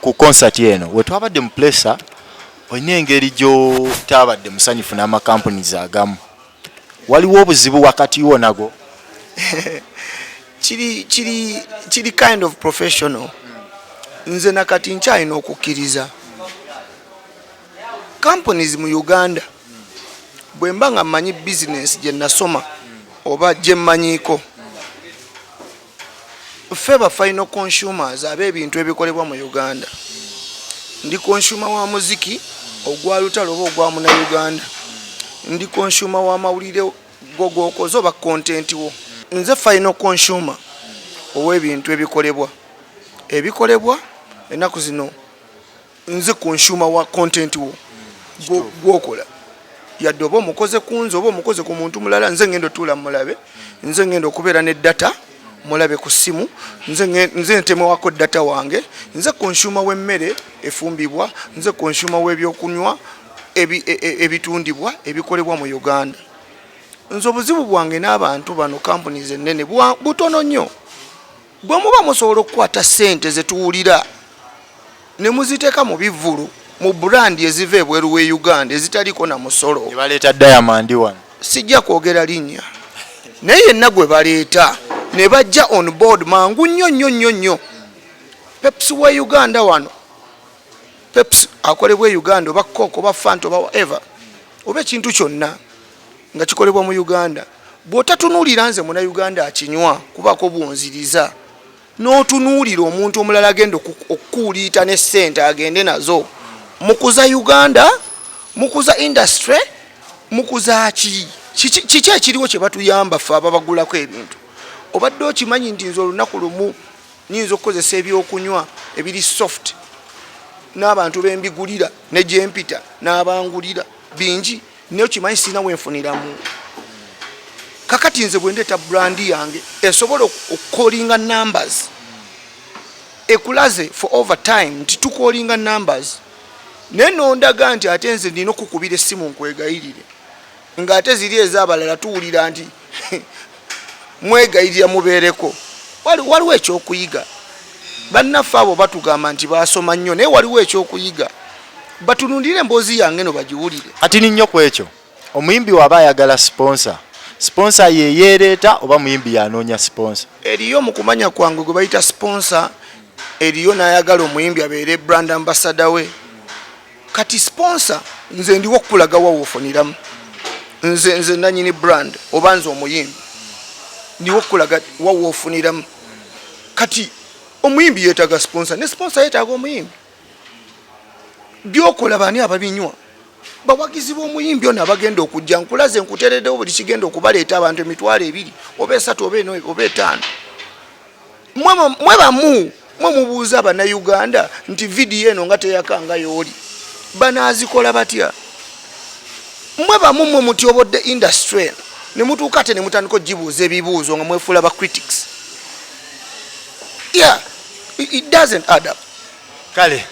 ku concert eno wetwabadde mu Pressa olina engeri gyo tabadde musanyufu n'ama companies agamu waliwo obuzibu wakati wo nago kiri kind of professional nze nakati nkyalina okukkiriza companies mu Uganda bwe mba nga mmanyi business gye nasoma oba gye mmanyiko ffe ba final consumers ab'ebintu ebikolebwa mu Uganda ndi consumer wa muziki ogwa Lutalo oba ogwa muna Uganda ndi consumer wa mawulire gogokoze oba content wo nze final consumer ow'ebintu ebikolebwa ennaku zino nze consumer wa content wo gwokola yadde oba omukoze kunze oba omukoze ku muntu mulala nze ngendo tula mulabe nze ngendo okubeera ne data mulabe ku simu nze ntemewako data wange nze consumer w'emmere efumbibwa nze consumer w'ebyokunywa ebitundibwa ebikolebwa mu Uganda nze obuzibu bwange n'abantu bano companies ennene butono nnyo bwe muba musobola okukwata ssente ze tuwulira ne muziteeka mu bivvulu mu brand eziva ebweru w'e Uganda ezitaliko na musolo baleeta Diamond wano sijja kwogera linnya naye yenna gwe baleeta ne bajja on board mangu nnyo Pepsi wa Uganda wano Pepsi akolebwa Uganda oba Coke oba Fanta oba whatever oba ekintu kyonna nga kikolebwa mu Uganda bw'otatunuulira nze muna Uganda akinywa kubako bwonziriza n'otunuulira omuntu omulala agenda okukuuliita ne ssente agende nazo mukuza Uganda mukuza industry mukuza kiki ekiriwo kye batuyamba ffe ababagulako ebintu obadde okimanyi nti nze olunaku lumu nyinza okukozesa ebyokunywa ebiri soft n'abantu bembigulira ne gyempita n'abangulira bingi naye okimanyi sirina wenfuniramu kakati nze bwe ndeeta brandi yange esobola okukolinga numbers ekulaze for over time nti tukolinga numbers naye nondaga nti ate nze nina okukubira essimu nkwegayirire ng'ate ziri ez'abalala tuwulira nti mwegayirira mubeereko waliwo ekyokuyiga bannaffe abo batugamba nti basoma nnyo naye waliwo ekyokuyiga batunundire emboozi yange no bagiwulire ati ni nnyo ku ekyo omuyimbi waba ayagala sponsor ye yeereeta oba muyimbi yanoonya sponsor eriyo mu kumanya kwange gwe bayita sponsor eriyo n'ayagala omuyimbi abeere brand ambassador we kati sponsor nze ndiwo okulaga wawofuniramu nze nanyini brand oba nze omuyimbi ndiwo okulaga wawofuniramu kati omuyimbi yeetaga sponsor ne sponsor yeetaaga omuyimbi byokola bani ababinywa bawagizi b'omuyimbi ono abagenda okujja nkulaze nkuteereddewo buli kigenda okubaleeta abantu emitwalo 2 oba 3 oba 5 mwe bamu mwe mubuuza Uganda nti vidiyo eno nga teyakanga yooli banaazikola batya mwe bamu mwe mutyobodde industry ne mutuuka ate ne mutandika ogibuuza ebibuuzo nga mwefuula ba critics it doesn't add up kale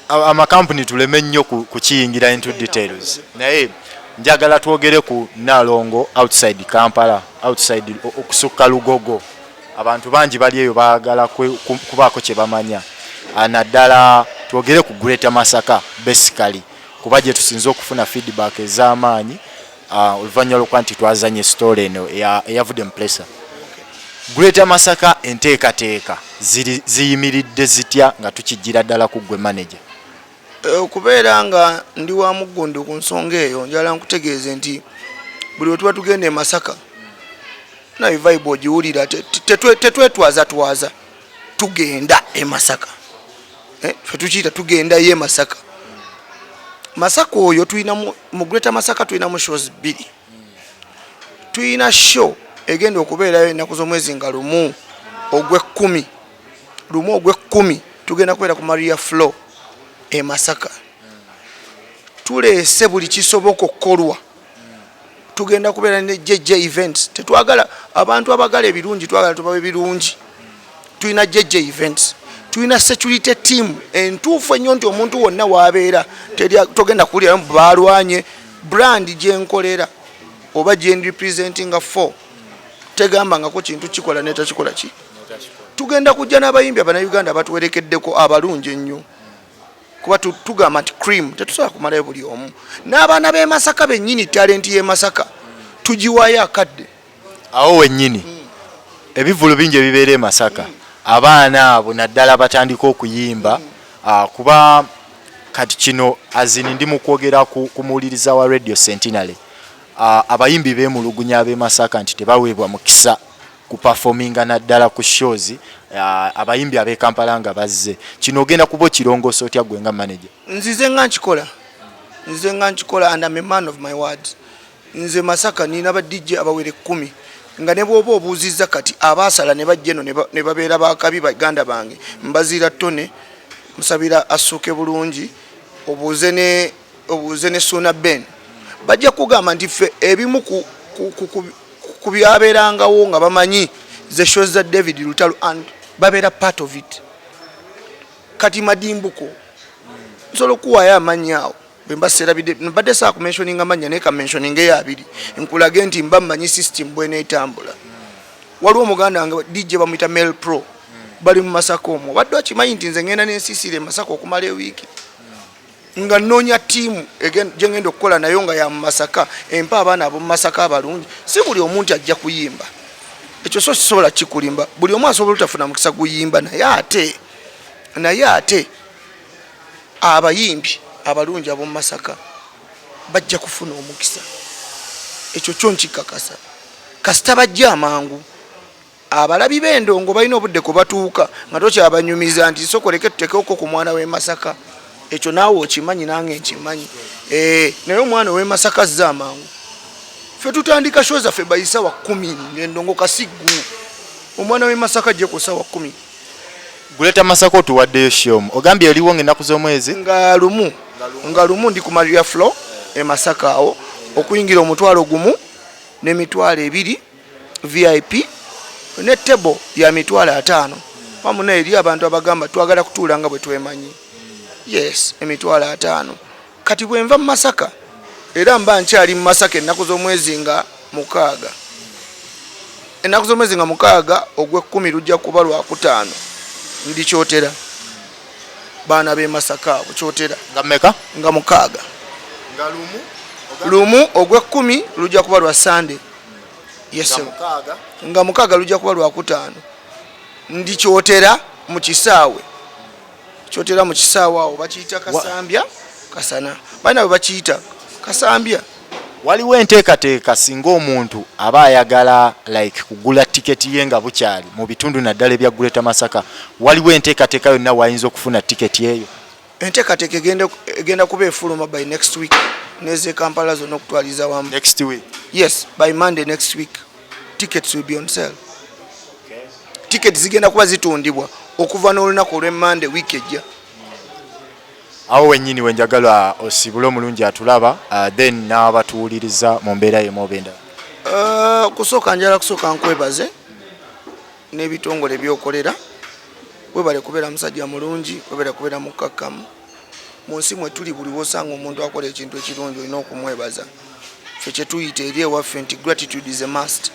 amakampuni tuleme nnyo kukiyingira into details naye njagala twogere ku Nalongo outside Kampala outside okusukka Lugogo abantu bangi bali eyo baagala kubaako kye bamanya naddala twogere ku Greater Masaka basically kuba gye tusinze okufuna feedback ez'amaanyi oluvannyuma lw'okuba nti twazanye story eno eyavudde mu Pressa Greater Masaka enteekateeka ziyimiridde zitya nga tukijjira ddala ku gwe manager okubeera nga ndi wa muggundu ku nsonga eyo njala nkutegeeze nti buli wetuba tugenda e Masaka na vibe ogiwulira tetwetwaza tugenda e Masaka fetukiyita tugenda ye Masaka Masaka oyo tuyina mu Greater Masaka tuyina mu shows 2 tuyina show egenda okubeerayo ennaku z'omwezi nga lumu ogw'ekkumi tugenda kubeera ku Maria Flow e Masaka tuleese buli kisoboka okukolwa tugenda kubeera ne JJ events tetwagala abantu abagala ebirungi twagala tubabe birungi tuyina JJ events tuyina security team entuufu ennyo nti omuntu wonna waabeera togenda kuwulira balwanye brand gyenkolera oba gye representing 4 tegamba ngako kintu kikola neta kikola ki tugenda kujja n'abayimbi Abannayuganda batuwerekeddeko abalungi ennyo kuba tugamba nti cream tetusobola kumalayo buli omu n'abaana b'e Masaka bennyini talenti y'e Masaka tugiwaayo akadde awo wennyini ebivulu bingi ebibeera e Masaka abaana abo naddala batandika okuyimba kuba kati kino azini ndi mu kwogera ku muwuliriza wa Radio Centenary abayimbi beemulugunya ab'e Masaka nti tebaweebwa mukisa ku performinga naddala ku shows abayimbi ab'e Kampala nga bazze kino ogenda kuba okirongoosa otya gwe nga manager? Nzize nga nkikola and I'm a man of my words. Nze Masaka nina ba DJ abawere 10 nga ne bwoba obuuzizza kati abaasala ne bajja eno ne babeera bakabi baganda bange mbazira ttone musabira asuuke bulungi obuuze ne Suna Ben bajja kugamba nti ffe ebimu ku byabeerangawo nga bamanyi ze shows za David Lutalo and babeera part of it kati madimbuko nsolo kuwaayo amanyi awo mbadde saa ku mentioning amanya naye ka mentioning eyabiri nkulage nti mba mmanyi system bwena etambula waliwo omuganda wange DJ bamuyita Mel Pro bali mu Masaka omwo badde akimanyi nti nze ngenda n'ensiisire Masaka okumala ewiiki nga nnoonya ttiimu gye ngenda okukola nayo nga ya mu Masaka empa abaana ab'omu Masaka abalungi si buli omuntu ajja kuyimba ekyo so kisobola kikulimba buli omu asobola otafuna mukisa guyimba naye ate abayimbi abalungi ab'omu Masaka bajja kufuna omukisa ekyo kyo nkikakasa kasita bajja amangu abalabi b'endongo balina obudde ko batuuka nga tokyabanyumiza nti sokoleke tuteekeko ku mwana w'e Masaka ekyo naawe okimanyi nange nkimanyi naye omwana w'e Masaka azza amangu ffe tutandika show zaffe bayisa wa 10 ng'endongo kasiggu omwana w'e Masaka ajje ku sawa 10 Guleta Masaka otuwaddeyo show ogambye eriwo ng'ennaku z'omwezi nga lumu ndi ku Maria Flow e Masaka awo okuyingira omutwalo gumu n'emitwalo 2 VIP ne table ya mitwalo 5 pamuna eri abantu abagamba twagala kutuula nga bwe twemanyi yes emitwalo 5 kati bwe nva mu Masaka era mba nkyali mu Masaka ennaku z'omwezi nga 6 ennaku z'omwezi nga 6 ogw'e10 lujja kuba lwakutaano ndi kyotera baana b'e Masaka abo kyotera nga mmeka nga 6 nga lumu ogw'e10 lujja kuba lwa Sunday yes nga 6 lujja kuba lwakutaano ndi kyotera mu kisaawe awo bakiyita Kasambya Kasana baina bwe bakiyita Kasambya waliwo enteekateeka singa omuntu aba ayagala like kugula tiketi ye nga bukyali mu bitundu naddala ebya Guleta Masaka waliwo enteekateeka yonna wayinza okufuna tiketi eyo enteekateeka egenda kuba efuluma by next week neze Kampala zonna okutwaliza wamu next week yes by Monday next week tickets will be on sale tickets zigenda kuba zitundibwa okuva n'olunaku olw'e Monday week ejja awo wennyini wenjagala osibule omulungi atulaba then n'abatuwuliriza mu mbeera y'emobenda kusooka nkwebaze n'ebitongole byokolera webale kubeera musajja mulungi webale kubeera mukkakkamu mu nsi mwe tuli buli wosanga omuntu akola ekintu ekirungi olina okumwebaza ffe kye tuyita eri ewaffe nti gratitude is a must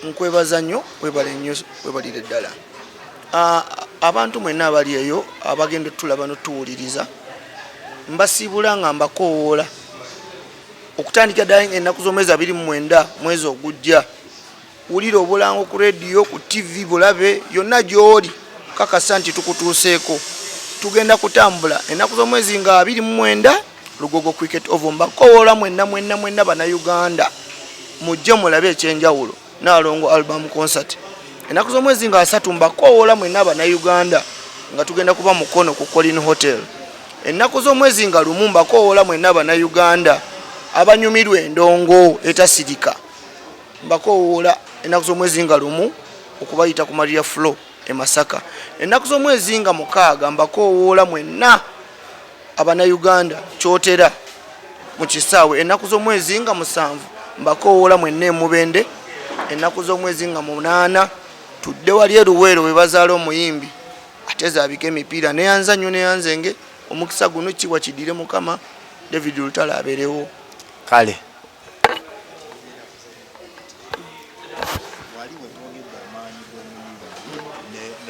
nkwebaza nnyo webalire ddala abantu mwenna abali eyo abagenda tulaba notuwuliriza mbasiibula nga mbakoowoola okutandika ddala ennaku z'omwezi 29 mwezi ogujja wulira obulango ku rediyo ku TV bulabe yonna gy'oli kakasa nti tukutuuseeko tugenda kutambula ennaku z'omwezi nga 29 Lugogo Cricket Oval mbakoowoola mwenna Bannayuganda mujje mulabe ekyenjawulo Nalongo album concert ennaku z'omwezi nga 3 mbakoowoola mwenna Bannayuganda nga tugenda kuba mukono ku Colin Hotel ennaku z'omwezi nga 1 mbakoowoola mwenna Bannayuganda abanyumirwa endongo etasirika mbakoowoola ennaku z'omwezi nga 1 okubayita ku Maria Flow e Masaka ennaku z'omwezi nga 6 mbakoowoola mwenna Abannayuganda kyotera mu kisaawe ennaku z'omwezi nga 7 mbakoowoola mwenna e Mubende ennaku z'omwezi nga 8 tudde wali eruweero we bazaala omuyimbi ate zaabika emipiira neyanza nnyo neyanzenge omukisa guno kiwa kidire Mukama David Lutalo abeerewo kale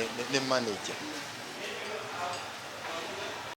ne manager